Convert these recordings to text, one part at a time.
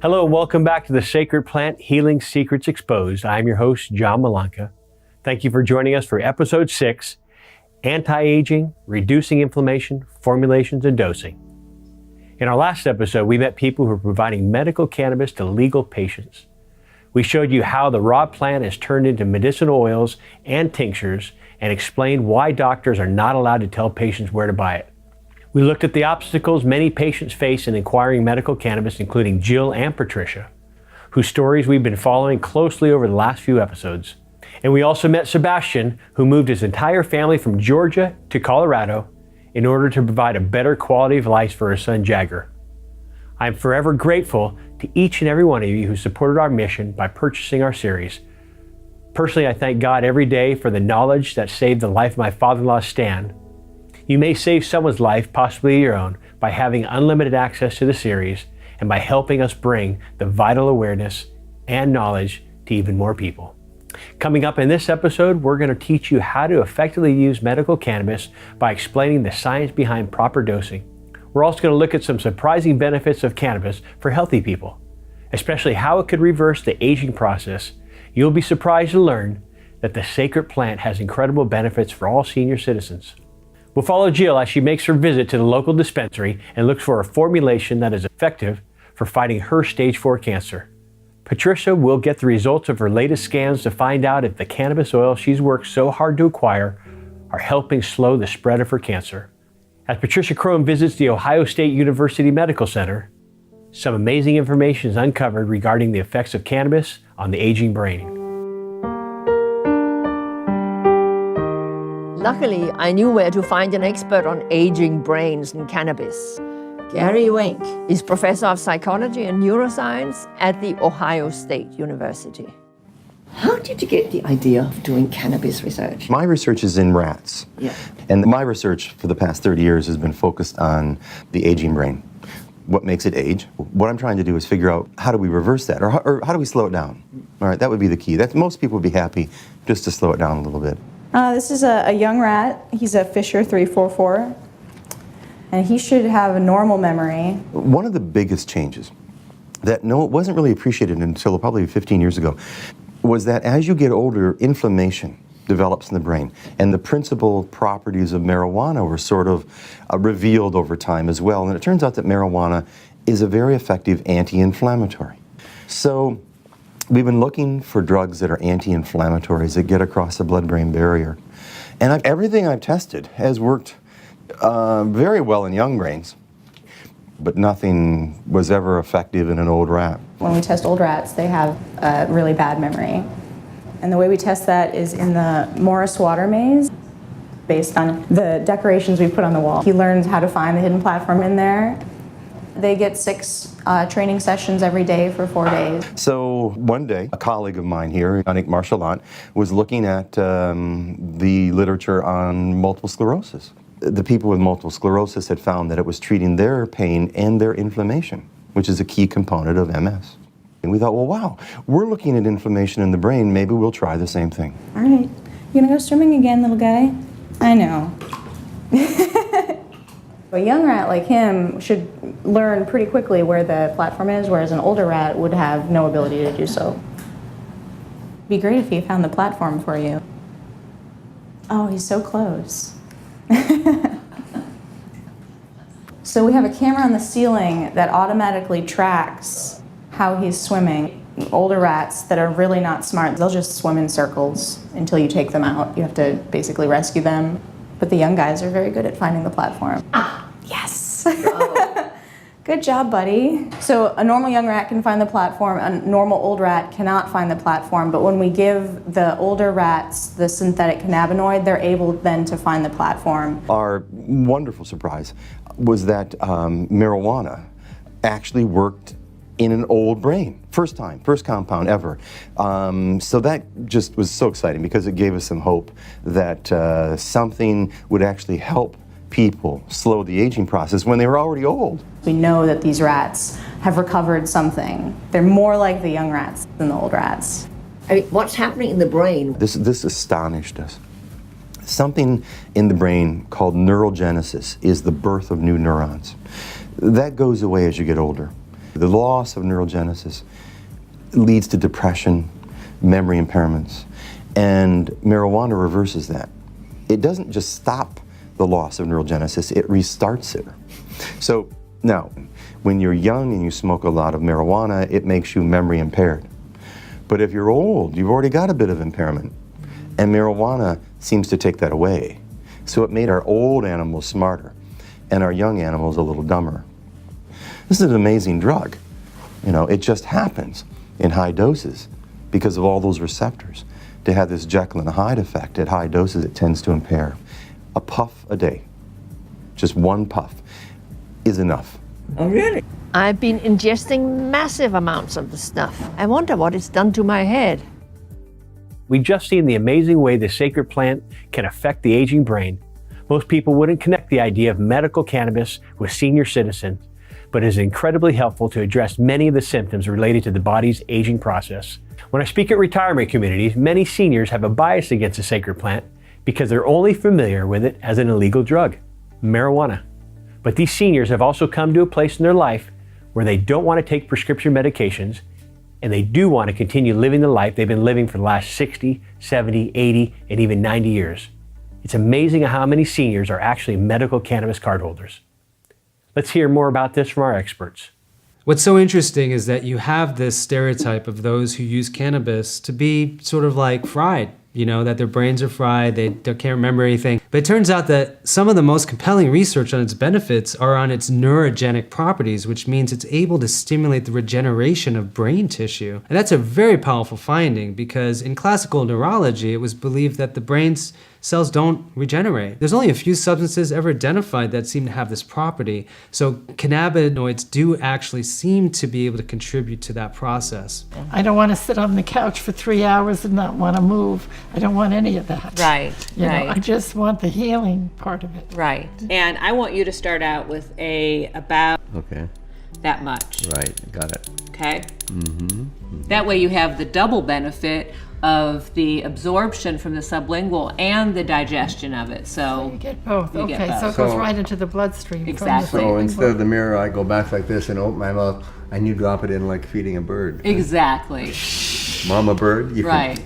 Hello and welcome back to the Sacred Plant Healing Secrets Exposed. I'm your host, John Malanca. Thank you for joining us for episode 6, Anti-Aging, Reducing Inflammation, Formulations and Dosing. In our last episode, we met people who are providing medical cannabis to legal patients. We showed you how the raw plant is turned into medicinal oils and tinctures and explained why doctors are not allowed to tell patients where to buy it. We looked at the obstacles many patients face in acquiring medical cannabis, including Jill and Patricia, whose stories we've been following closely over the last few episodes. And we also met Sebastian, who moved his entire family from Georgia to Colorado in order to provide a better quality of life for his son Jagger. I'm forever grateful to each and every one of you who supported our mission by purchasing our series. Personally, I thank God every day for the knowledge that saved the life of my father-in-law, Stan. You may save someone's life, possibly your own, by having unlimited access to the series and by helping us bring the vital awareness and knowledge to even more people. Coming up in this episode, we're going to teach you how to effectively use medical cannabis by explaining the science behind proper dosing. We're also going to look at some surprising benefits of cannabis for healthy people, especially how it could reverse the aging process. You'll be surprised to learn that the sacred plant has incredible benefits for all senior citizens. We'll follow Jill as she makes her visit to the local dispensary and looks for a formulation that is effective for fighting her stage 4 cancer. Patricia will get the results of her latest scans to find out if the cannabis oil she's worked so hard to acquire are helping slow the spread of her cancer. As Patricia Crone visits the Ohio State University Medical Center, some amazing information is uncovered regarding the effects of cannabis on the aging brain. Luckily, I knew where to find an expert on aging brains and cannabis. Gary Wink is professor of psychology and neuroscience at the Ohio State University. How did you get the idea of doing cannabis research? My research is in rats. Yeah. And my research for the past 30 years has been focused on the aging brain. What makes it age? What I'm trying to do is figure out how do we reverse that, or how do we slow it down? All right, that would be the key. Most people would be happy just to slow it down a little bit. This is a young rat. He's a Fisher 344, and he should have a normal memory. One of the biggest changes that wasn't really appreciated until probably 15 years ago was that as you get older, inflammation develops in the brain, and the principal properties of marijuana were sort of revealed over time as well. And it turns out that marijuana is a very effective anti-inflammatory. So we've been looking for drugs that are anti-inflammatories that get across the blood-brain barrier. And everything I've tested has worked very well in young brains, but nothing was ever effective in an old rat. When we test old rats, they have a really bad memory. And the way we test that is in the Morris Water Maze, based on the decorations we put on the wall. He learns how to find the hidden platform in there. They get 6 training sessions every day for 4 days. So one day, a colleague of mine here, Anik Marchalant, was looking at the literature on multiple sclerosis. The people with multiple sclerosis had found that it was treating their pain and their inflammation, which is a key component of MS. And we thought, well, wow, we're looking at inflammation in the brain, maybe we'll try the same thing. All right, you gonna go swimming again, little guy? I know. A young rat like him should learn pretty quickly where the platform is, whereas an older rat would have no ability to do so. It'd be great if he found the platform for you. Oh, he's so close. So we have a camera on the ceiling that automatically tracks how he's swimming. Older rats that are really not smart, they'll just swim in circles until you take them out. You have to basically rescue them. But the young guys are very good at finding the platform. Ah, yes! Good job, buddy. So a normal young rat can find the platform, a normal old rat cannot find the platform, but when we give the older rats the synthetic cannabinoid, they're able then to find the platform. Our wonderful surprise was that marijuana actually worked in an old brain. First time, first compound ever. So that just was so exciting because it gave us some hope that something would actually help people slow the aging process when they were already old. We know that these rats have recovered something. They're more like the young rats than the old rats. I mean, what's happening in the brain? This astonished us. Something in the brain called neurogenesis is the birth of new neurons. That goes away as you get older. The loss of neurogenesis leads to depression, memory impairments, and marijuana reverses that. It doesn't just stop the loss of neurogenesis, it restarts it. So now, when you're young and you smoke a lot of marijuana, it makes you memory impaired. But if you're old, you've already got a bit of impairment, and marijuana seems to take that away. So it made our old animals smarter and our young animals a little dumber. This is an amazing drug. You know, it just happens in high doses because of all those receptors. To have this Jekyll and Hyde effect at high doses, it tends to impair. A puff a day, just one puff, is enough. Oh, really? I've been ingesting massive amounts of the stuff. I wonder what it's done to my head. We've just seen the amazing way the sacred plant can affect the aging brain. Most people wouldn't connect the idea of medical cannabis with senior citizens, but is incredibly helpful to address many of the symptoms related to the body's aging process. When I speak at retirement communities, many seniors have a bias against the sacred plant because they're only familiar with it as an illegal drug, marijuana. But these seniors have also come to a place in their life where they don't want to take prescription medications, and they do want to continue living the life they've been living for the last 60, 70, 80, and even 90 years. It's amazing how many seniors are actually medical cannabis cardholders. Let's hear more about this from our experts. What's so interesting is that you have this stereotype of those who use cannabis to be sort of like fried, you know, that their brains are fried, they can't remember anything. But it turns out that some of the most compelling research on its benefits are on its neurogenic properties, which means it's able to stimulate the regeneration of brain tissue. And that's a very powerful finding because in classical neurology, it was believed that the brain's cells don't regenerate. There's only a few substances ever identified that seem to have this property. So cannabinoids do actually seem to be able to contribute to that process. I don't want to sit on the couch for 3 hours and not want to move. I don't want any of that. Right, You know, right. I just want the healing part of it. Right. And I want you to start out with about Okay, that much, right, got it. okay? That way you have the double benefit of the absorption from the sublingual and the digestion of it. You So, get both. You get Okay, so it both. goes So- right into the bloodstream. Exactly. From So the instead of the mirror, I go back like this and open my mouth, and you drop it in like feeding a bird. exactly, Mama bird, you right.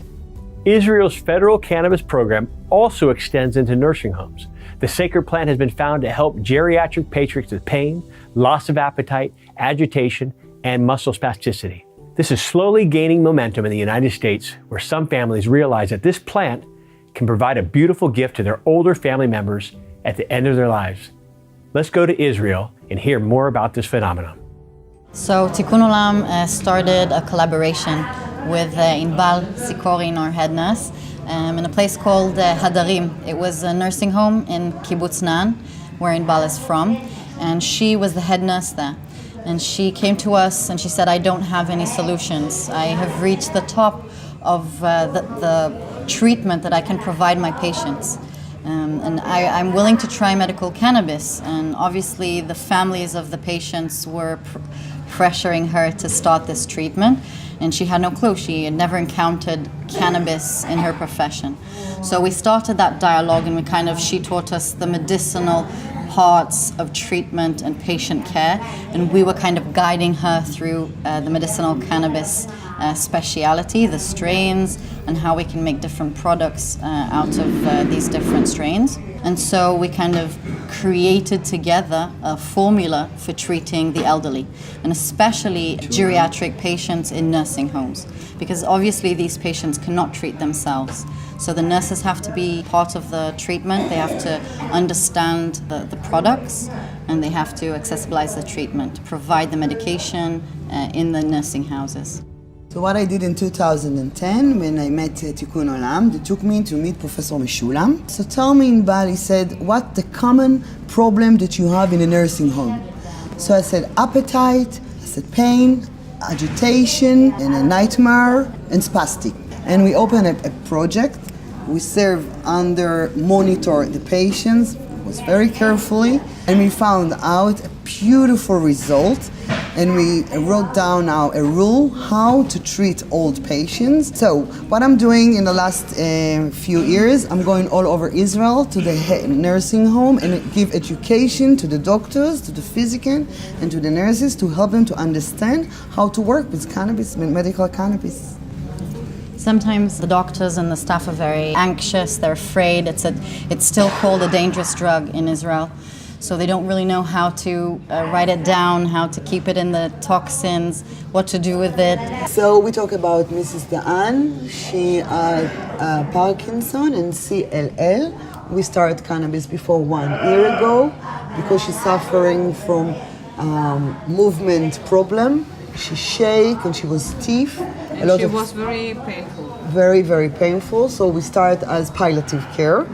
Israel's federal cannabis program also extends into nursing homes. The sacred plant has been found to help geriatric patients with pain, loss of appetite, agitation, and muscle spasticity. This is slowly gaining momentum in the United States, where some families realize that this plant can provide a beautiful gift to their older family members at the end of their lives. Let's go to Israel and hear more about this phenomenon. So Tikkun Olam started a collaboration with Inbal Sikorin, our head nurse, in a place called Hadarim. It was a nursing home in Kibbutz Nan, where Inbal is from, and she was the head nurse there. And she came to us and she said, I don't have any solutions. I have reached the top of the treatment that I can provide my patients. And I'm willing to try medical cannabis. And obviously the families of the patients were pressuring her to start this treatment. And she had no clue. She had never encountered cannabis in her profession. So we started that dialogue, and she taught us the medicinal parts of treatment and patient care, and we were kind of guiding her through the medicinal cannabis speciality, the strains, and how we can make different products out of these different strains. And so we kind of created together a formula for treating the elderly, and especially geriatric patients in nursing homes, because obviously these patients cannot treat themselves. So the nurses have to be part of the treatment, they have to understand the products, and they have to accessibilize the treatment, provide the medication in the nursing houses. So what I did in 2010, when I met Tikkun Olam, they took me to meet Professor Meshulam. So tell me, Inbal, he said, what the common problem that you have in a nursing home? So I said appetite, I said pain, agitation, and a nightmare, and spastic. And we opened a project. We monitor the patients, was very carefully, and we found out a beautiful result and we wrote down now a rule how to treat old patients. So what I'm doing in the last few years, I'm going all over Israel to the nursing home and give education to the doctors, to the physician, and to the nurses to help them to understand how to work with cannabis, with medical cannabis. Sometimes the doctors and the staff are very anxious, they're afraid. It's still called a dangerous drug in Israel. So they don't really know how to write it down, how to keep it in the toxins, what to do with it. So we talk about Mrs. Da'an. She had Parkinson and CLL. We started cannabis before 1 year ago because she's suffering from movement problem. She shake and she was stiff. And she was very painful. Very, very painful. So we started as palliative care.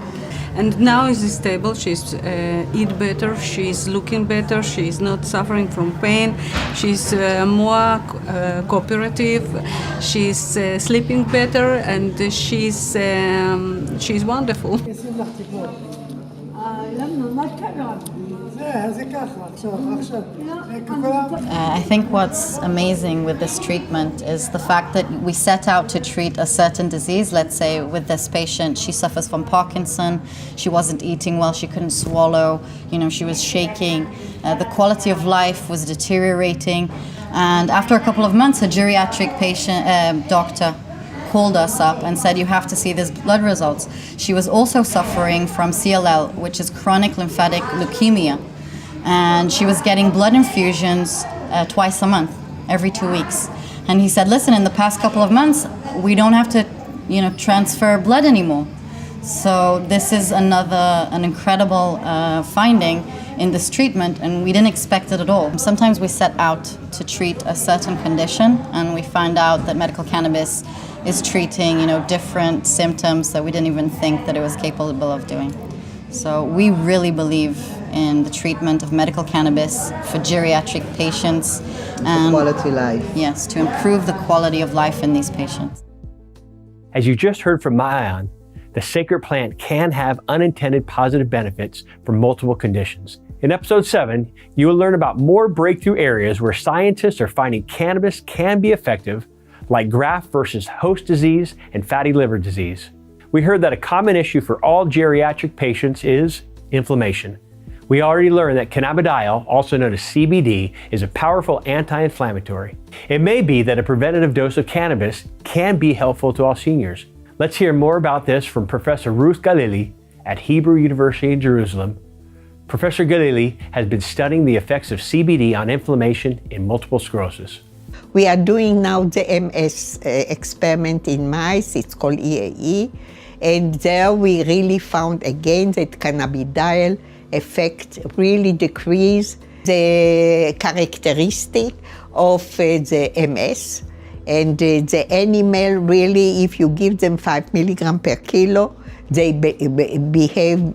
And now is stable. She's eat better. She's looking better. She's not suffering from pain. She's more cooperative. She's sleeping better, and she's wonderful. I think what's amazing with this treatment is the fact that we set out to treat a certain disease. Let's say with this patient, she suffers from Parkinson, she wasn't eating well, she couldn't swallow, she was shaking, the quality of life was deteriorating, and after a couple of months, a geriatric patient doctor called us up and said, you have to see these blood results. She was also suffering from CLL, which is chronic lymphatic leukemia. And she was getting blood infusions twice a month, every 2 weeks. And he said, listen, in the past couple of months, we don't have to, transfer blood anymore. So this is an incredible finding in this treatment, and we didn't expect it at all. Sometimes we set out to treat a certain condition, and we find out that medical cannabis is treating, different symptoms that we didn't even think that it was capable of doing. So we really believe in the treatment of medical cannabis for geriatric patients and quality life. Yes, to improve the quality of life in these patients. As you just heard from Maayan, the sacred plant can have unintended positive benefits for multiple conditions. In episode 7, you will learn about more breakthrough areas where scientists are finding cannabis can be effective, like graft versus host disease and fatty liver disease. We heard that a common issue for all geriatric patients is inflammation. We already learned that cannabidiol, also known as CBD, is a powerful anti-inflammatory. It may be that a preventative dose of cannabis can be helpful to all seniors. Let's hear more about this from Professor Ruth Galili at Hebrew University in Jerusalem. Professor Galili has been studying the effects of CBD on inflammation in multiple sclerosis. We are doing now the MS experiment in mice. It's called EAE. And there we really found again that cannabidiol effect really decrease the characteristic of the MS. And the animal really, if you give them 5 milligrams per kilo, they behave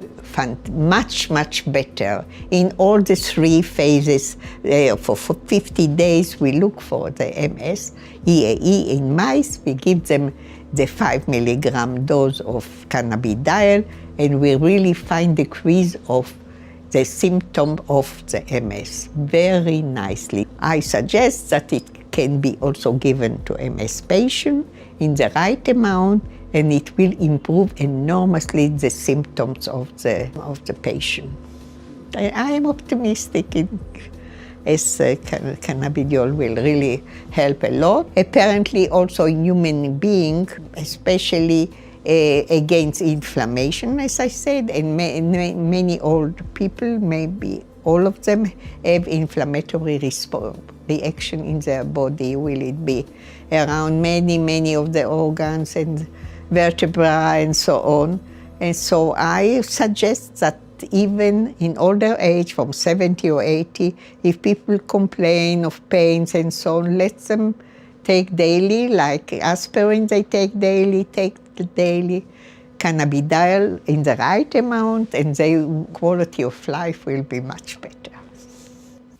much, much better. In all the 3 phases, for 50 days, we look for the MS, EAE in mice. We give them the 5 milligram dose of cannabidiol, and we really find decrease of the symptom of the MS very nicely. I suggest that it can be also given to MS patient in the right amount, and it will improve enormously the symptoms of the patient. I am optimistic as cannabidiol will really help a lot. Apparently also in human being, especially against inflammation, as I said, and many old people, maybe all of them have inflammatory reaction in their body. Will it be around many of the organs and vertebrae and so on. And so I suggest that even in older age, from 70 or 80, if people complain of pains and so on, let them take daily, like aspirin they take daily, take the daily cannabidiol in the right amount, and their quality of life will be much better.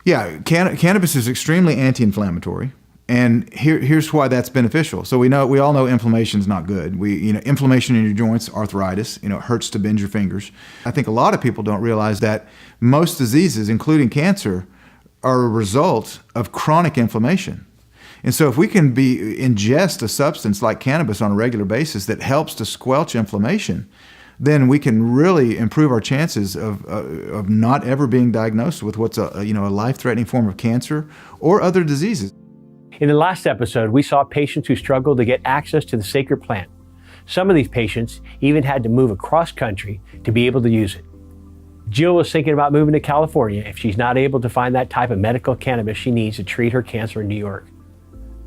Yeah, cannabis is extremely anti-inflammatory. And here's why that's beneficial. So we all know inflammation is not good. Inflammation in your joints, arthritis, it hurts to bend your fingers. I think a lot of people don't realize that most diseases, including cancer, are a result of chronic inflammation. And so if we can ingest a substance like cannabis on a regular basis that helps to squelch inflammation, then we can really improve our chances of not ever being diagnosed with what's a life-threatening form of cancer or other diseases. In the last episode, we saw patients who struggled to get access to the sacred plant. Some of these patients even had to move across country to be able to use it. Jill was thinking about moving to California if she's not able to find that type of medical cannabis she needs to treat her cancer in New York.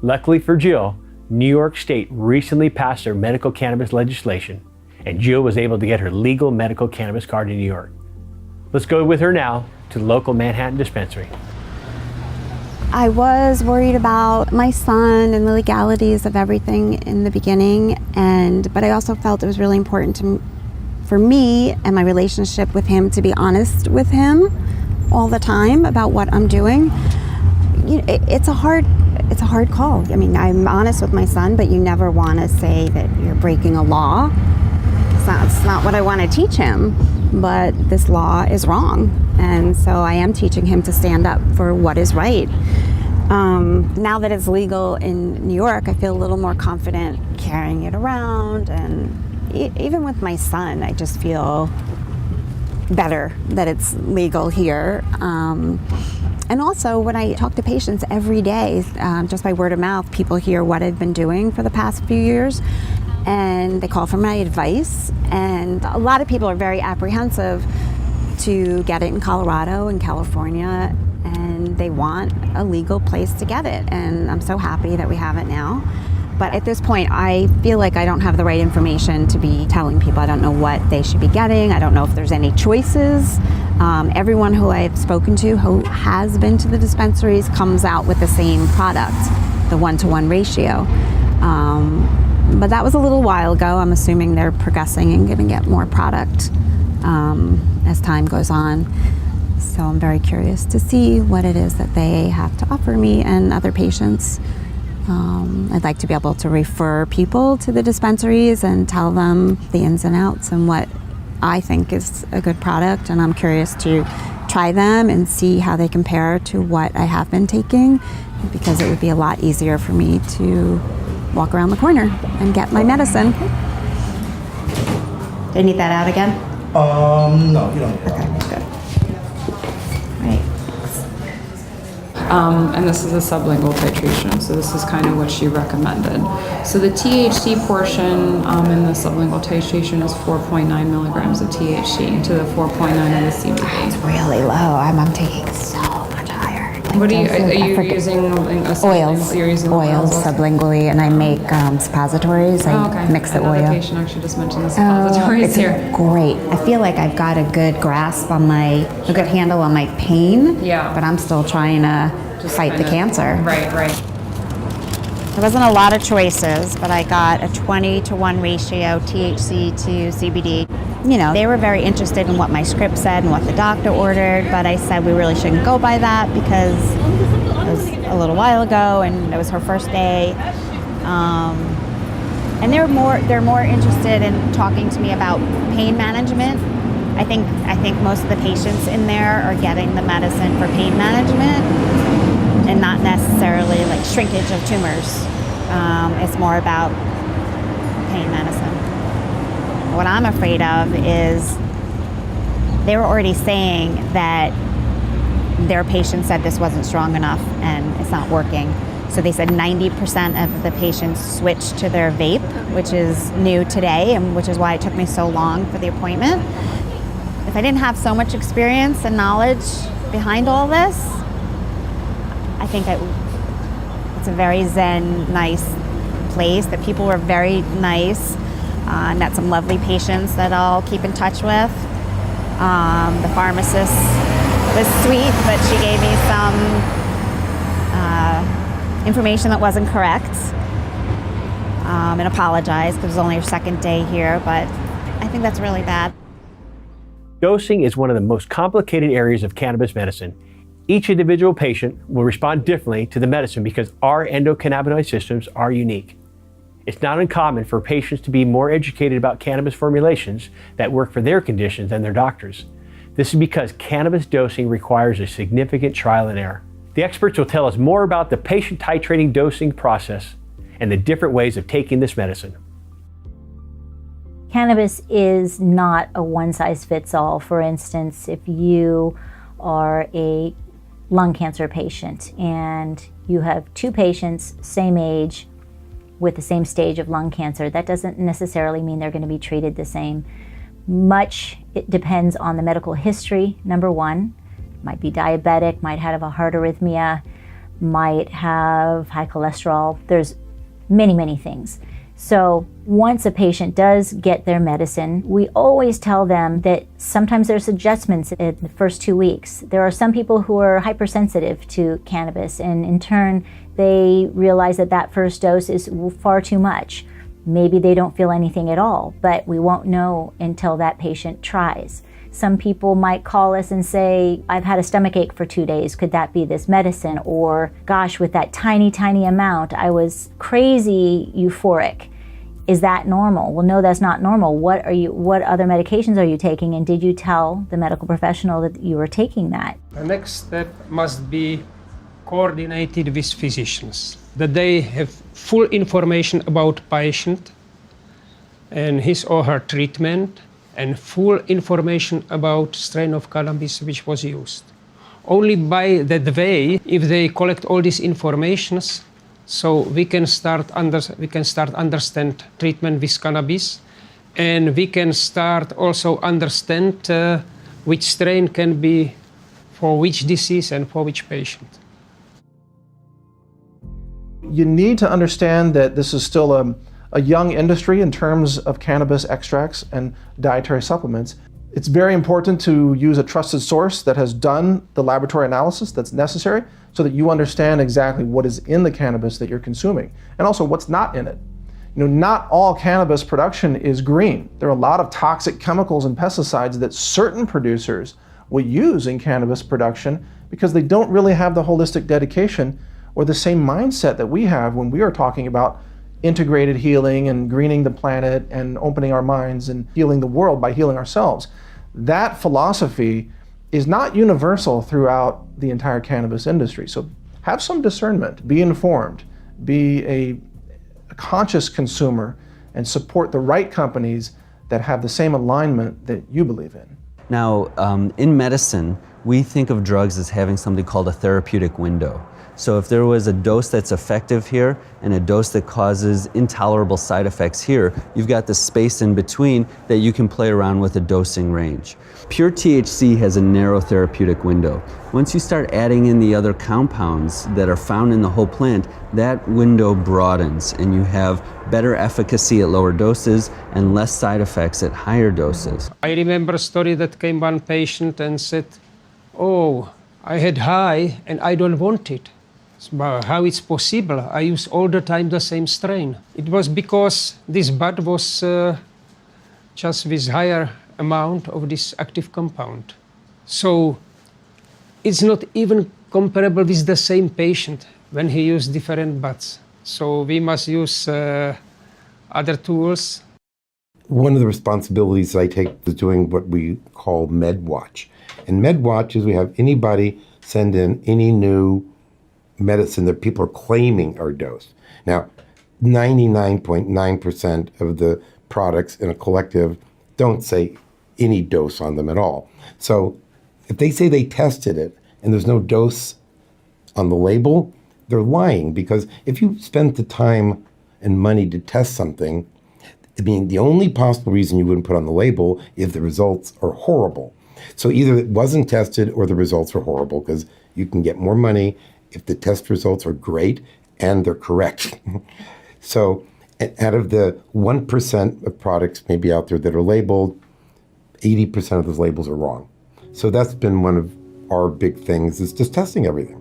Luckily for Jill, New York State recently passed their medical cannabis legislation, and Jill was able to get her legal medical cannabis card in New York. Let's go with her now to the local Manhattan dispensary. I was worried about my son and the legalities of everything in the beginning, but I also felt it was really important for me and my relationship with him to be honest with him all the time about what I'm doing. It's a hard call. I mean, I'm honest with my son, but you never want to say that you're breaking a law. It's not what I want to teach him, but this law is wrong. And so I am teaching him to stand up for what is right. Now that it's legal in New York, I feel a little more confident carrying it around. And even with my son, I just feel better that it's legal here. And also, when I talk to patients every day, just by word of mouth, people hear what I've been doing for the past few years, and they call for my advice. And a lot of people are very apprehensive to get it in Colorado and California, and they want a legal place to get it. And I'm so happy that we have it now. But at this point, I feel like I don't have the right information to be telling people. I don't know what they should be getting. I don't know if there's any choices. Everyone who I've spoken to who has been to the dispensaries comes out with the same product, the 1-to-1 ratio. But that was a little while ago. I'm assuming they're progressing and going to get more product as time goes on. So I'm very curious to see what it is that they have to offer me and other patients. I'd like to be able to refer people to the dispensaries and tell them the ins and outs and what I think is a good product, and I'm curious to try them and see how they compare to what I have been taking, because it would be a lot easier for me to walk around the corner and get my medicine. Do I need that out again? No, you don't need Okay, good. Right. And this is a sublingual titration, so this is kind of what she recommended. So the THC portion in the sublingual titration is 4.9 milligrams of THC to the 4.9 of the CBD. It's really low. I'm taking so much higher. What are you using? Oils. You're using oils sublingually, and I make suppositories. I mix the Another oil. patient actually just mentioned the suppositories it's here. Great. I feel like I've got a good grasp on a good handle on my pain. Yeah. But I'm still trying to fight the cancer. Right. There wasn't a lot of choices, but I got a 20-to-1 ratio THC to CBD. You know, they were very interested in what my script said and what the doctor ordered, but I said we really shouldn't go by that because it was a little while ago and it was her first day. And they're more interested in talking to me about pain management. I think most of the patients in there are getting the medicine for pain management and not necessarily like shrinkage of tumors. It's more about pain medicine. What I'm afraid of is they were already saying that their patients said this wasn't strong enough and it's not working. So they said 90% of the patients switched to their vape, which is new today, and which is why it took me so long for the appointment. If I didn't have so much experience and knowledge behind all this, I think it's a very zen, nice place. The people were very nice. I met some lovely patients that I'll keep in touch with. The pharmacist was sweet, but she gave me some information that wasn't correct and apologized because it was only her second day here, but I think that's really bad. Dosing is one of the most complicated areas of cannabis medicine. Each individual patient will respond differently to the medicine because our endocannabinoid systems are unique. It's not uncommon for patients to be more educated about cannabis formulations that work for their conditions than their doctors. This is because cannabis dosing requires a significant trial and error. The experts will tell us more about the patient titrating dosing process and the different ways of taking this medicine. Cannabis is not a one-size-fits-all. For instance, if you are a lung cancer patient and you have two patients, same age, with the same stage of lung cancer, that doesn't necessarily mean they're going to be treated the same. It depends on the medical history, number one. Might be diabetic, might have a heart arrhythmia, might have high cholesterol. There's many, many things. So once a patient does get their medicine, we always tell them that sometimes there's adjustments in the first 2 weeks. There are some people who are hypersensitive to cannabis, and in turn, they realize that that first dose is far too much. Maybe they don't feel anything at all, but we won't know until that patient tries. Some people might call us and say, I've had a stomach ache for 2 days, could that be this medicine? Or, gosh, with that tiny, tiny amount, I was crazy euphoric. Is that normal? Well, no, that's not normal. What other medications are you taking? And did you tell the medical professional that you were taking that? The next step must be coordinated with physicians, that they have full information about patient and his or her treatment, and full information about strain of cannabis which was used. Only by that way, if they collect all these informations, so we can start understand treatment with cannabis, and we can start also understand which strain can be for which disease and for which patient. You need to understand that this is still a young industry in terms of cannabis extracts and dietary supplements. It's very important to use a trusted source that has done the laboratory analysis that's necessary so that you understand exactly what is in the cannabis that you're consuming and also what's not in it. You know, not all cannabis production is green. There are a lot of toxic chemicals and pesticides that certain producers will use in cannabis production because they don't really have the holistic dedication or the same mindset that we have when we are talking about integrated healing and greening the planet and opening our minds and healing the world by healing ourselves. That philosophy is not universal throughout the entire cannabis industry. So have some discernment, be informed, be a conscious consumer, and support the right companies that have the same alignment that you believe in. Now, in medicine, we think of drugs as having something called a therapeutic window. So if there was a dose that's effective here and a dose that causes intolerable side effects here, you've got the space in between that you can play around with a dosing range. Pure THC has a narrow therapeutic window. Once you start adding in the other compounds that are found in the whole plant, that window broadens and you have better efficacy at lower doses and less side effects at higher doses. I remember a story that came one patient and said, oh, I had high and I don't want it. How it's possible? I use all the time the same strain. It was because this bud was just with higher amount of this active compound. So it's not even comparable with the same patient when he used different buds. So we must use other tools. One of the responsibilities I take is doing what we call MedWatch. And MedWatch is we have anybody send in any new medicine that people are claiming are dosed. Now, 99.9% of the products in a collective don't say any dose on them at all. So if they say they tested it and there's no dose on the label, they're lying, because if you spend the time and money to test something, I mean, the only possible reason you wouldn't put on the label is the results are horrible. So either it wasn't tested or the results are horrible, because you can get more money if the test results are great and they're correct. So out of the 1% of products maybe out there that are labeled, 80% of those labels are wrong. So that's been one of our big things, is just testing everything.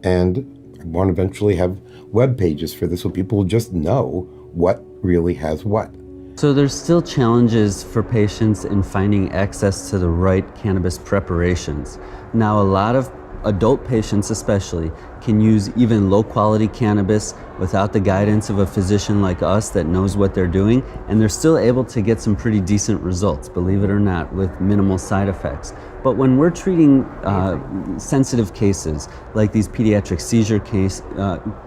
And I want to eventually have web pages for this so people will just know what really has what. So there's still challenges for patients in finding access to the right cannabis preparations. Now, a lot of adult patients especially can use even low quality cannabis without the guidance of a physician like us that knows what they're doing, and they're still able to get some pretty decent results, believe it or not, with minimal side effects. But when we're treating sensitive cases, like these pediatric seizure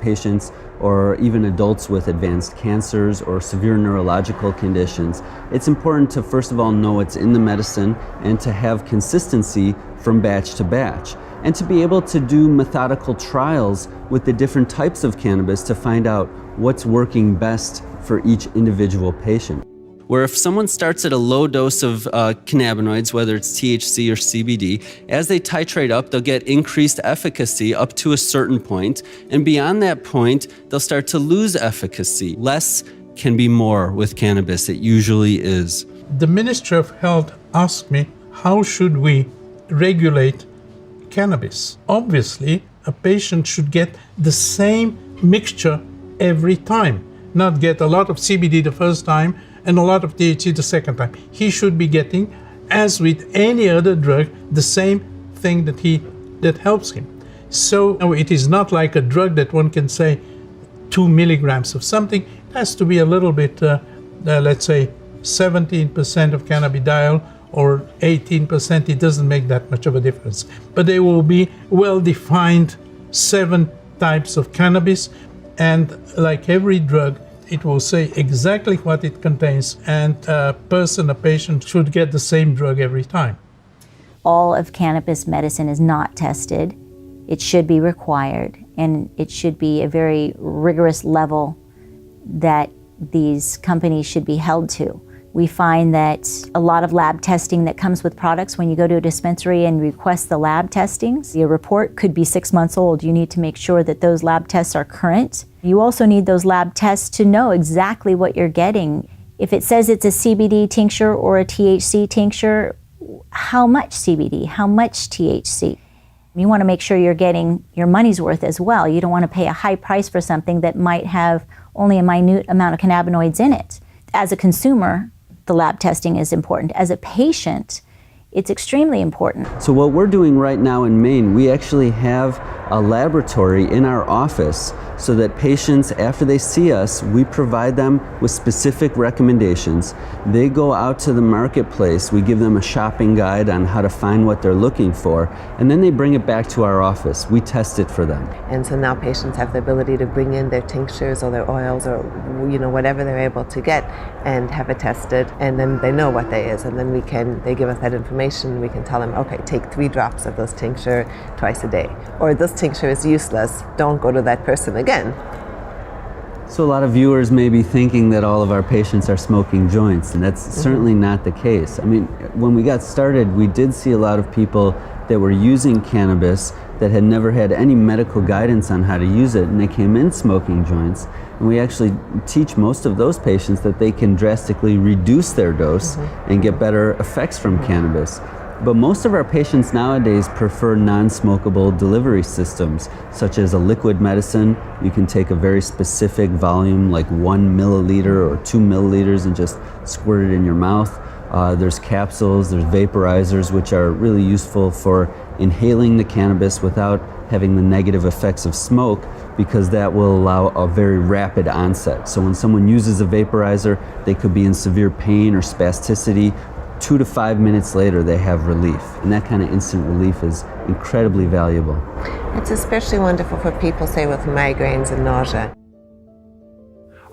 patients, or even adults with advanced cancers or severe neurological conditions, it's important to first of all know what's in the medicine and to have consistency from batch to batch, and to be able to do methodical trials with the different types of cannabis to find out what's working best for each individual patient. Where if someone starts at a low dose of cannabinoids, whether it's THC or CBD, as they titrate up, they'll get increased efficacy up to a certain point, and beyond that point, they'll start to lose efficacy. Less can be more with cannabis, it usually is. The Ministry of Health asked me, how should we regulate cannabis? Obviously, a patient should get the same mixture every time, not get a lot of CBD the first time and a lot of THC the second time. He should be getting, as with any other drug, the same thing that helps him. So it is not like a drug that one can say 2 milligrams of something. It has to be a little bit, let's say 17% of cannabidiol or 18%. It doesn't make that much of a difference. But there will be well-defined 7 types of cannabis, and like every drug, it will say exactly what it contains, and a patient should get the same drug every time. All of cannabis medicine is not tested. It should be required, and it should be a very rigorous level that these companies should be held to. We find that a lot of lab testing that comes with products, when you go to a dispensary and request the lab testings, your report could be 6 months old. You need to make sure that those lab tests are current. You also need those lab tests to know exactly what you're getting. If it says it's a CBD tincture or a THC tincture, how much CBD, how much THC? You want to make sure you're getting your money's worth as well. You don't want to pay a high price for something that might have only a minute amount of cannabinoids in it. As a consumer, the lab testing is important. As a patient, it's extremely important. So what we're doing right now in Maine, we actually have a laboratory in our office so that patients, after they see us, we provide them with specific recommendations. They go out to the marketplace, we give them a shopping guide on how to find what they're looking for, and then they bring it back to our office. We test it for them. And so now patients have the ability to bring in their tinctures or their oils or whatever they're able to get and have it tested, and then they know what they is, and then they give us that information. We can tell them, okay, take 3 drops of this tincture twice a day, or this tincture is useless, don't go to that person again. So a lot of viewers may be thinking that all of our patients are smoking joints, and that's certainly not the case. I mean, when we got started, we did see a lot of people that were using cannabis that had never had any medical guidance on how to use it, and they came in smoking joints. And we actually teach most of those patients that they can drastically reduce their dose and get better effects from cannabis. But most of our patients nowadays prefer non-smokable delivery systems, such as a liquid medicine. You can take a very specific volume, like 1 milliliter or 2 milliliters, and just squirt it in your mouth. There's capsules, there's vaporizers, which are really useful for inhaling the cannabis without having the negative effects of smoke, because that will allow a very rapid onset. So when someone uses a vaporizer, they could be in severe pain or spasticity. 2 to 5 minutes later, they have relief. And that kind of instant relief is incredibly valuable. It's especially wonderful for people, say, with migraines and nausea.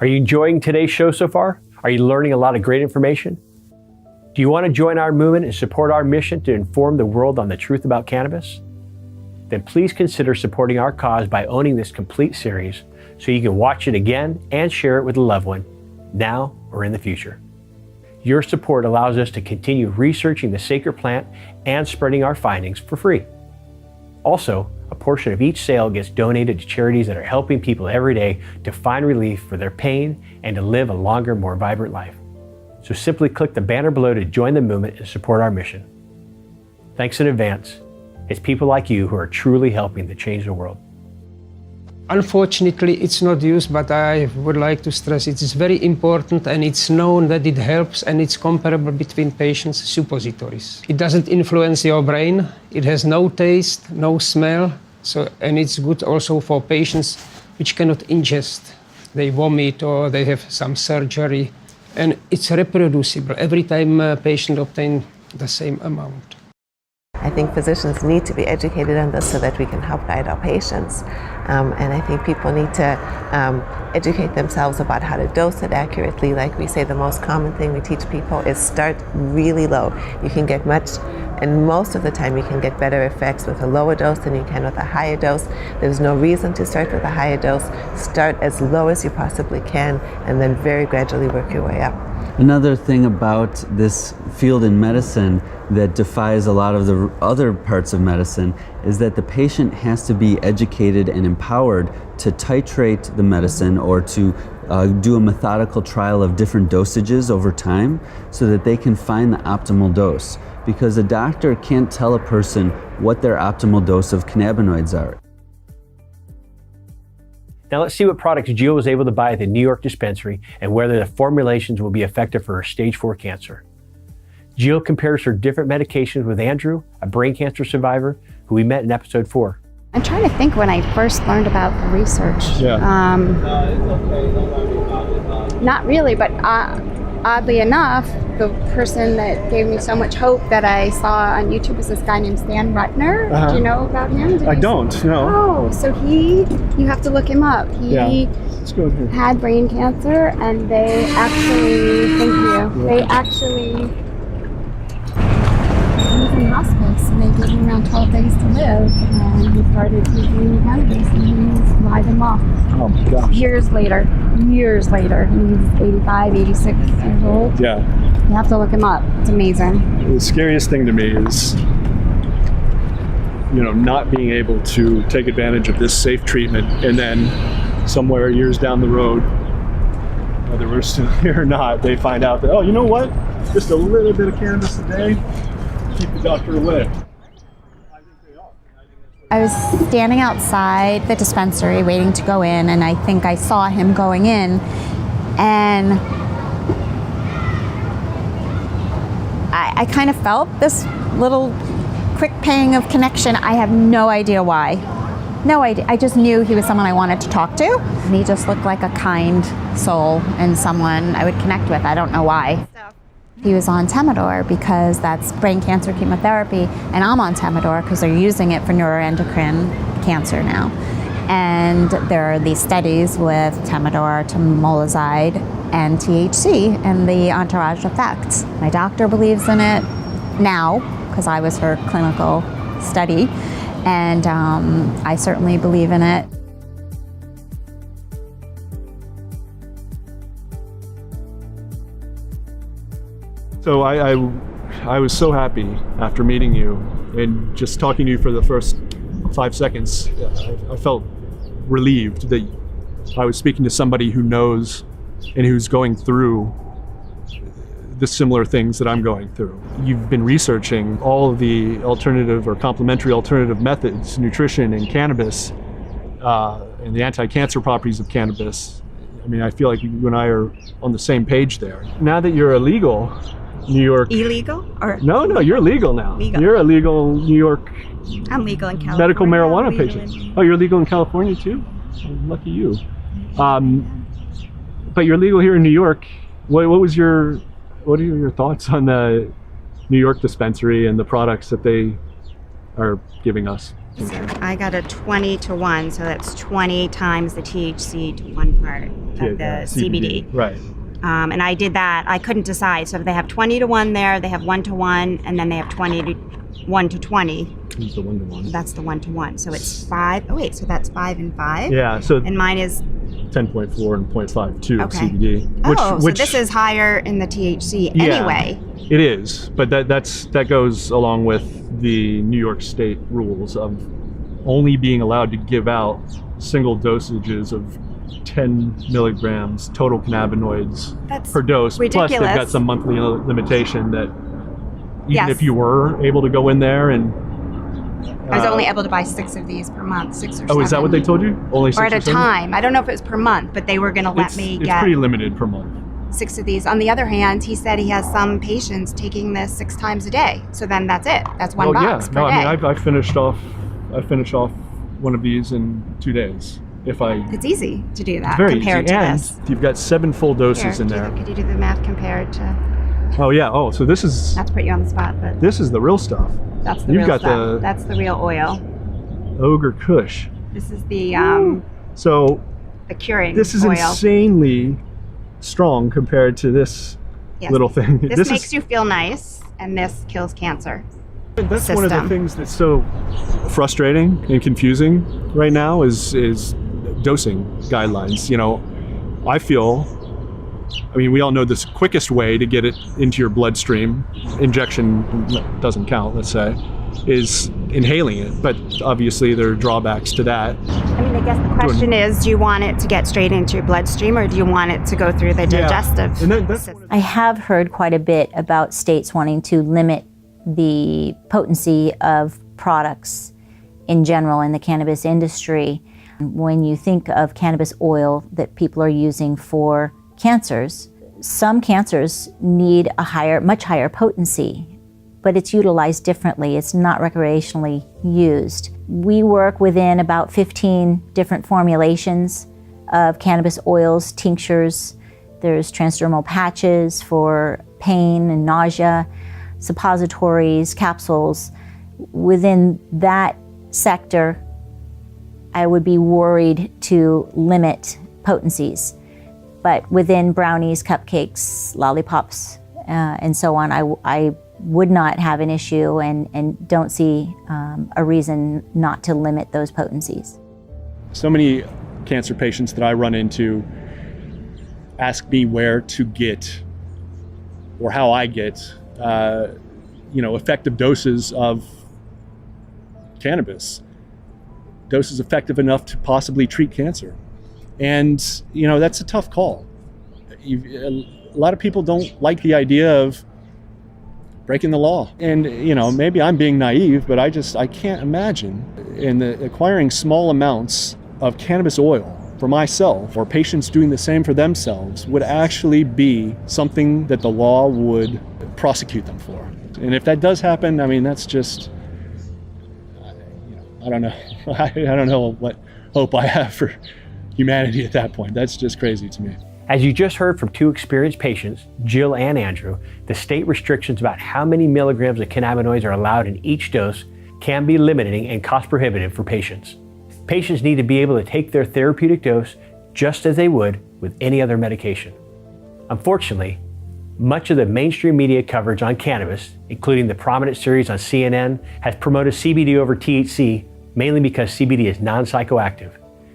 Are you enjoying today's show so far? Are you learning a lot of great information? Do you want to join our movement and support our mission to inform the world on the truth about cannabis? Then please consider supporting our cause by owning this complete series so you can watch it again and share it with a loved one, now or in the future. Your support allows us to continue researching the sacred plant and spreading our findings for free. Also, a portion of each sale gets donated to charities that are helping people every day to find relief for their pain and to live a longer, more vibrant life. So simply click the banner below to join the movement and support our mission. Thanks in advance. It's people like you who are truly helping to change the world. Unfortunately, it's not used, but I would like to stress it is very important, and it's known that it helps, and it's comparable between patients' suppositories. It doesn't influence your brain. It has no taste, no smell, and it's good also for patients which cannot ingest. They vomit or they have some surgery, and it's reproducible. Every time a patient obtains the same amount. think physicians need to be educated on this so that we can help guide our patients. And I think people need to educate themselves about how to dose it accurately. Like we say, the most common thing we teach people is start really low. You can get much, and most of the time you can get better effects with a lower dose than you can with a higher dose. There's no reason to start with a higher dose. Start as low as you possibly can, and then very gradually work your way up. Another thing about this field in medicine that defies a lot of the other parts of medicine is that the patient has to be educated and empowered to titrate the medicine or to do a methodical trial of different dosages over time so that they can find the optimal dose. Because a doctor can't tell a person what their optimal dose of cannabinoids are. Now let's see what products Jill was able to buy at the New York dispensary and whether the formulations will be effective for her stage 4 cancer. Jill compares her different medications with Andrew, a brain cancer survivor who we met in episode 4. I'm trying to think when I first learned about the research. Not really, but oddly enough, the person that gave me so much hope that I saw on YouTube was this guy named Stan Rutner. Do you know about him? I don't, no. Oh, so you have to look him up. He had brain cancer, and they actually, he was in hospice, and they gave him around 12 days to live, and he started using cannabis, and he's thriving off. Oh my gosh. Years later, he's 85, 86 years old. Yeah. You have to look him up. It's amazing. The scariest thing to me is, not being able to take advantage of this safe treatment, and then somewhere years down the road, whether we're still here or not, they find out that, oh, you know what? Just a little bit of cannabis a day, keep the doctor away. I was standing outside the dispensary waiting to go in, and I think I saw him going in, and I kind of felt this little quick pang of connection. I have no idea why. No idea. I just knew he was someone I wanted to talk to. And he just looked like a kind soul and someone I would connect with. I don't know why. He was on Temodor because that's brain cancer chemotherapy, and I'm on Temodor because they're using it for neuroendocrine cancer now. And there are these studies with Temodor, temolazide, and THC and the entourage effects. My doctor believes in it now because I was her clinical study, and I certainly believe in it. So I was so happy after meeting you and just talking to you for the first 5 seconds. I felt relieved that I was speaking to somebody who knows and who's going through the similar things that I'm going through. You've been researching all of the alternative or complementary alternative methods, nutrition and cannabis, and the anti-cancer properties of cannabis. I mean, I feel like you and I are on the same page there. Now that you're a legal New York... Illegal? Or No, you're legal now. Legal. You're a legal New York I'm legal in California. medical marijuana patient. Oh, you're legal in California too? Oh, lucky you. But you're legal here in New York. What are your thoughts on the New York dispensary and the products that they are giving us? I got a 20-to-1, so that's 20 times the THC to 1 part of the CBD. Right. And I did that. I couldn't decide. So they have 20-to-1 there, they have 1-to-1, and then they have 1-to-20. Who's the 1-to-1? That's the 1-to-1. So it's 5. Oh wait, so that's 5 and 5. Yeah. So and mine is 10.4 and 0.52 okay. CBD. So this is higher in the THC anyway. It is, but that goes along with the New York State rules of only being allowed to give out single dosages of 10 milligrams total cannabinoids per dose. Ridiculous. Plus, they've got some monthly limitation that even Yes. if you were able to go in there and I was only able to buy 6 of these per month, 6 or 7. Oh, is that what they told you? Only 6 or at a 7? time. I don't know if it was per month, but they were going to let me It's get pretty limited per month. 6 of these. On the other hand, he said he has some patients taking this 6 times a day. So then that's it. That's one box per day. I mean, I finished off one of these in 2 days. It's easy to do that It's very compared easy. to And this. you've got 7 full doses Here, in there. Could you do the math compared to? Oh yeah. Oh, so this is Not to put you on the spot, but this is the real stuff. that's the You've real got stuff. the That's the real oil. Ogre Kush. This is the So curing this is oil. insanely strong compared to this Yes. little thing. This makes you feel nice, and this kills cancer. That's one of the things that's so frustrating and confusing right now is dosing guidelines. You know, I mean, we all know this quickest way to get it into your bloodstream, injection doesn't count, let's say, is inhaling it. But obviously there are drawbacks to that. I mean, I guess the question is, do you want it to get straight into your bloodstream, or do you want it to go through the digestive system? I have heard quite a bit about states wanting to limit the potency of products in general in the cannabis industry. When you think of cannabis oil that people are using for cancers, some cancers need a much higher potency, but it's utilized differently. It's not recreationally used. We work within about 15 different formulations of cannabis oils, tinctures. There's transdermal patches for pain and nausea, suppositories, capsules. Within that sector, I would be worried to limit potencies. But within brownies, cupcakes, lollipops, and so on, I would not have an issue and don't see a reason not to limit those potencies. So many cancer patients that I run into ask me where to get or how I get effective doses of cannabis, doses effective enough to possibly treat cancer. And, that's a tough call. A lot of people don't like the idea of breaking the law. And, maybe I'm being naive, but I can't imagine acquiring small amounts of cannabis oil for myself or patients doing the same for themselves would actually be something that the law would prosecute them for. And if that does happen, I mean, that's just, I don't know. I don't know what hope I have for humanity at that point. That's just crazy to me. As you just heard from two experienced patients, Jill and Andrew, the state restrictions about how many milligrams of cannabinoids are allowed in each dose can be limiting and cost prohibitive for patients. Patients need to be able to take their therapeutic dose just as they would with any other medication. Unfortunately, much of the mainstream media coverage on cannabis, including the prominent series on CNN, has promoted CBD over THC, mainly because CBD is non-psychoactive.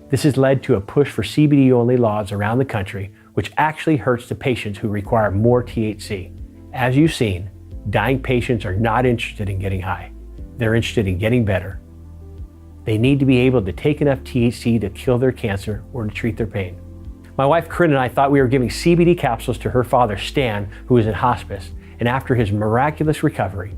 This has led to a push for CBD-only laws around the country, which actually hurts the patients who require more THC. As you've seen, dying patients are not interested in getting high. They're interested in getting better. They need to be able to take enough THC to kill their cancer or to treat their pain. My wife, Corinne, and I thought we were giving CBD capsules to her father, Stan, who was in hospice, and after his miraculous recovery,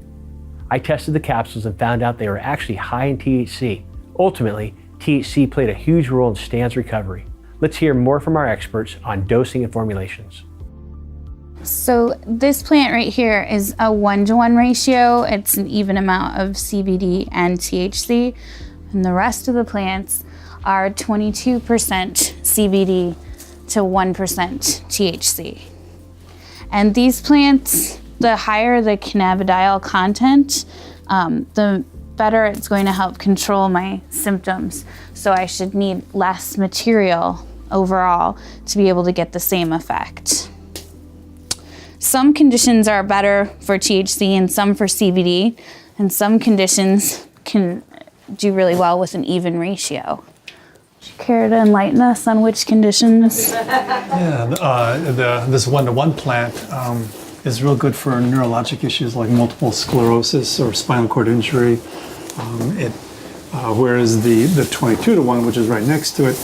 I tested the capsules and found out they were actually high in THC. Ultimately, THC played a huge role in Stan's recovery. Let's hear more from our experts on dosing and formulations. So this plant right here is a 1-to-1 ratio. It's an even amount of CBD and THC. And the rest of the plants are 22% CBD to 1% THC. And these plants, the higher the cannabidiol content, the better it's going to help control my symptoms. So I should need less material overall to be able to get the same effect. Some conditions are better for THC and some for CBD, and some conditions can do really well with an even ratio. Would you care to enlighten us on which conditions? Yeah, this 1-to-1 plant is real good for neurologic issues like multiple sclerosis or spinal cord injury. Whereas the 22-to-1, which is right next to it,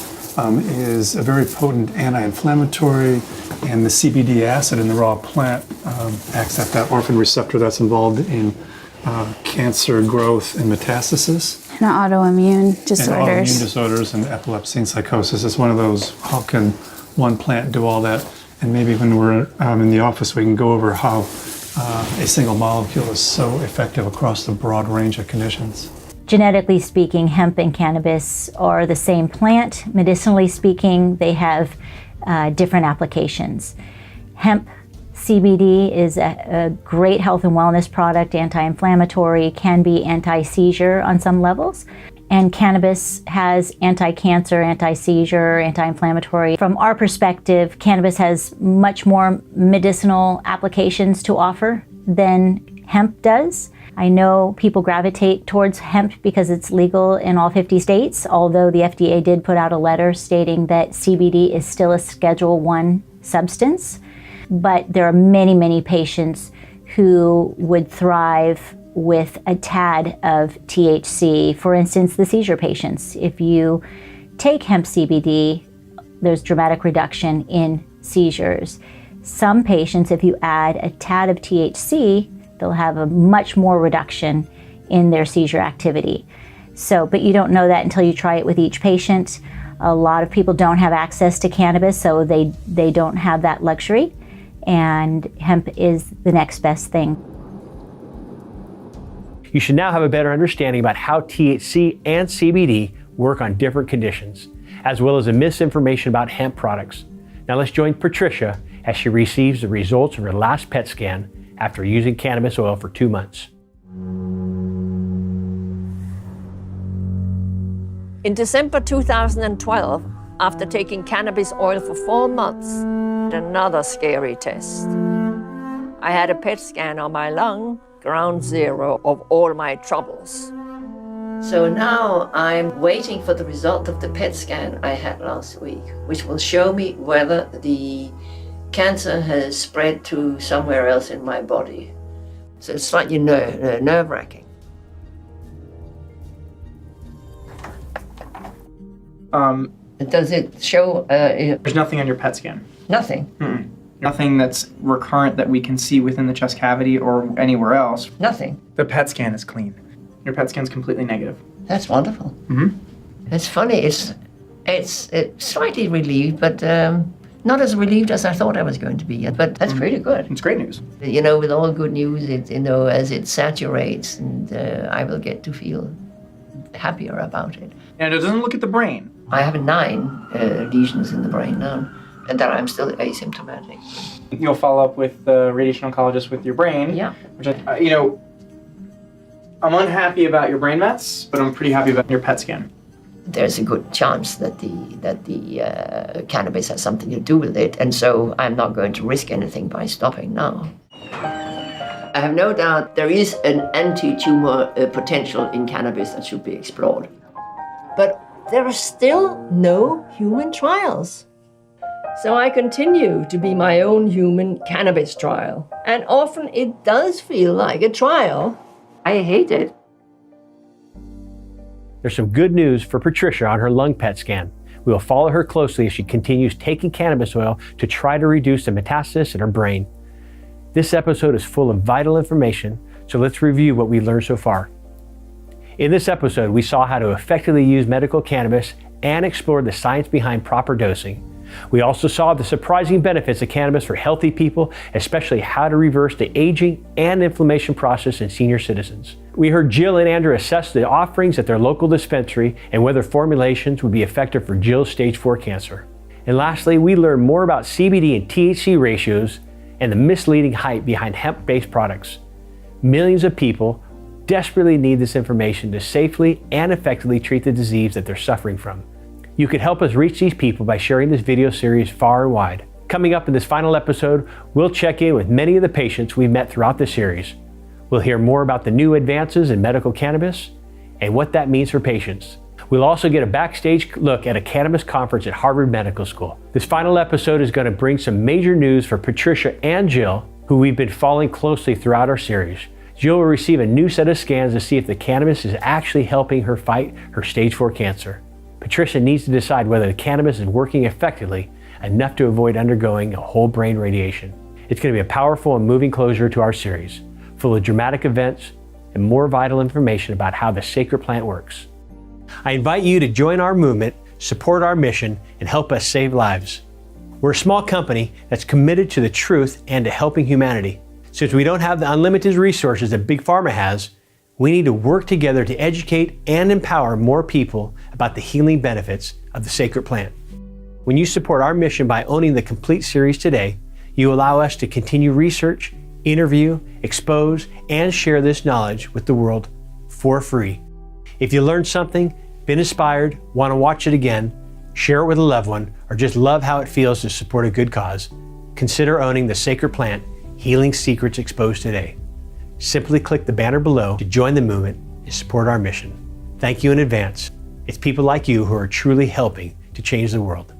is a very potent anti-inflammatory, and the CBD acid in the raw plant acts at that orphan receptor that's involved in cancer growth and metastasis. And autoimmune disorders. And autoimmune disorders and epilepsy and psychosis. It's one of those, how can one plant do all that? And maybe when we're in the office, we can go over how a single molecule is so effective across the broad range of conditions. Genetically speaking, hemp and cannabis are the same plant. Medicinally speaking, they have different applications. Hemp CBD is a great health and wellness product, anti-inflammatory, can be anti-seizure on some levels. And cannabis has anti-cancer, anti-seizure, anti-inflammatory. From our perspective, cannabis has much more medicinal applications to offer than hemp does. I know people gravitate towards hemp because it's legal in all 50 states, although the FDA did put out a letter stating that CBD is still a Schedule I substance. But there are many, many patients who would thrive with a tad of THC. For instance, the seizure patients. If you take hemp CBD, there's dramatic reduction in seizures. Some patients, if you add a tad of THC, they'll have a much more reduction in their seizure activity. So, but you don't know that until you try it with each patient. A lot of people don't have access to cannabis, so they don't have that luxury. And hemp is the next best thing. You should now have a better understanding about how THC and CBD work on different conditions, as well as the misinformation about hemp products. Now let's join Patricia as she receives the results of her last PET scan after using cannabis oil for 2 months. In December 2012, after taking cannabis oil for 4 months, another scary test. I had a PET scan on my lung, ground zero of all my troubles. So now I'm waiting for the result of the PET scan I had last week, which will show me whether the cancer has spread to somewhere else in my body. So it's slightly nerve-wracking. Does it show? There's nothing on your PET scan. Nothing? Mm-mm. Nothing that's recurrent that we can see within the chest cavity or anywhere else. Nothing? The PET scan is clean. Your PET scan's completely negative. That's wonderful. Mm-hmm. It's funny, it's slightly relieved, but not as relieved as I thought I was going to be. But that's pretty good. It's great news. You know, with all good news, as it saturates, and I will get to feel happier about it. And it doesn't look at the brain. I have 9 lesions in the brain now, and that I'm still asymptomatic. You'll follow up with the radiation oncologist with your brain. Yeah. Which I'm unhappy about your brain mets, but I'm pretty happy about your PET scan. There's a good chance that the cannabis has something to do with it, and so I'm not going to risk anything by stopping now. I have no doubt there is an anti-tumor potential in cannabis that should be explored. But there are still no human trials. So I continue to be my own human cannabis trial. And often it does feel like a trial. I hate it. There's some good news for Patricia on her lung PET scan. We will follow her closely as she continues taking cannabis oil to try to reduce the metastasis in her brain. This episode is full of vital information, so let's review what we learned so far. In this episode, we saw how to effectively use medical cannabis and explored the science behind proper dosing. We also saw the surprising benefits of cannabis for healthy people, especially how to reverse the aging and inflammation process in senior citizens. We heard Jill and Andrew assess the offerings at their local dispensary and whether formulations would be effective for Jill's stage 4 cancer. And lastly, we learned more about CBD and THC ratios and the misleading hype behind hemp-based products. Millions of people desperately need this information to safely and effectively treat the disease that they're suffering from. You could help us reach these people by sharing this video series far and wide. Coming up in this final episode, we'll check in with many of the patients we've met throughout the series. We'll hear more about the new advances in medical cannabis and what that means for patients. We'll also get a backstage look at a cannabis conference at Harvard Medical School. This final episode is going to bring some major news for Patricia and Jill, who we've been following closely throughout our series. Jill will receive a new set of scans to see if the cannabis is actually helping her fight her stage 4 cancer. Patricia needs to decide whether the cannabis is working effectively enough to avoid undergoing a whole brain radiation. It's going to be a powerful and moving closure to our series, full of dramatic events and more vital information about how the sacred plant works. I invite you to join our movement, support our mission, and help us save lives. We're a small company that's committed to the truth and to helping humanity. Since we don't have the unlimited resources that Big Pharma has, we need to work together to educate and empower more people about the healing benefits of the sacred plant. When you support our mission by owning the complete series today, You allow us to continue research, interview, expose, and share this knowledge with the world for free. If you learned something, been inspired, want to watch it again, share it with a loved one, or just love how it feels to support a good cause, consider owning the Sacred Plant Healing Secrets Exposed today. Simply click the banner below to join the movement and support our mission. Thank you in advance. It's people like you who are truly helping to change the world.